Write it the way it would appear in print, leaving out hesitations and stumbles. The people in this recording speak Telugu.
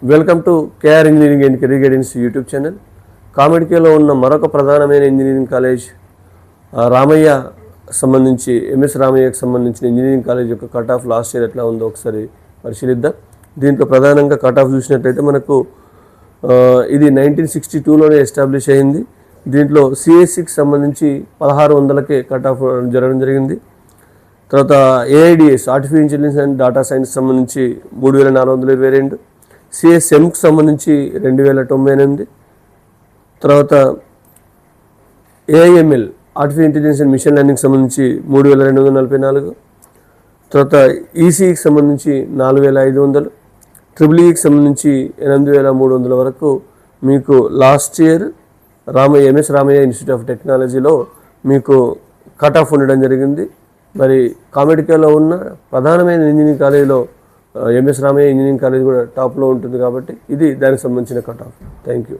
Welcome to KR engineering and career guidance YouTube channel. కామెడికేలో ఉన్న మరొక ప్రధానమైన ఇంజనీరింగ్ కాలేజ్ రామయ్య సంబంధించి ఎంఎస్ రామయ్యకు సంబంధించిన ఇంజనీరింగ్ కాలేజ్ యొక్క కట్ ఆఫ్ లాస్ట్ ఇయర్ ఎట్లా ఉందో ఒకసారి పరిశీలిద్దాం. దీంట్లో ప్రధానంగా కట్ ఆఫ్ చూసినట్లయితే మనకు ఇది 1962లోనే ఎస్టాబ్లిష్ అయింది. దీంట్లో సిఎస్సికి సంబంధించి 1600కే కట్ ఆఫ్ జరగడం జరిగింది. తర్వాత AIDS artificial intelligence and data science సంబంధించి 3422, సిఎస్ఎంకి సంబంధించి 2098, తర్వాత AIML artificial intelligence and machine learning సంబంధించి 3244, తర్వాత ఈసీఈకి సంబంధించి 4500, ట్రిపుల్ఈకి సంబంధించి 8300 వరకు మీకు last year MS Ramaiah institute of టెక్నాలజీలో మీకు కట్ ఆఫ్ ఉండడం జరిగింది. మరి కామెడికేలో ఉన్న ప్రధానమైన ఇంజనీరింగ్ కాలేజీలో ఎంఎస్ రామయ్య ఇంజనీరింగ్ కాలేజ్ కూడా టాప్లో ఉంటుంది కాబట్టి ఇది దానికి సంబంధించిన కట్ ఆఫ్. Thank you.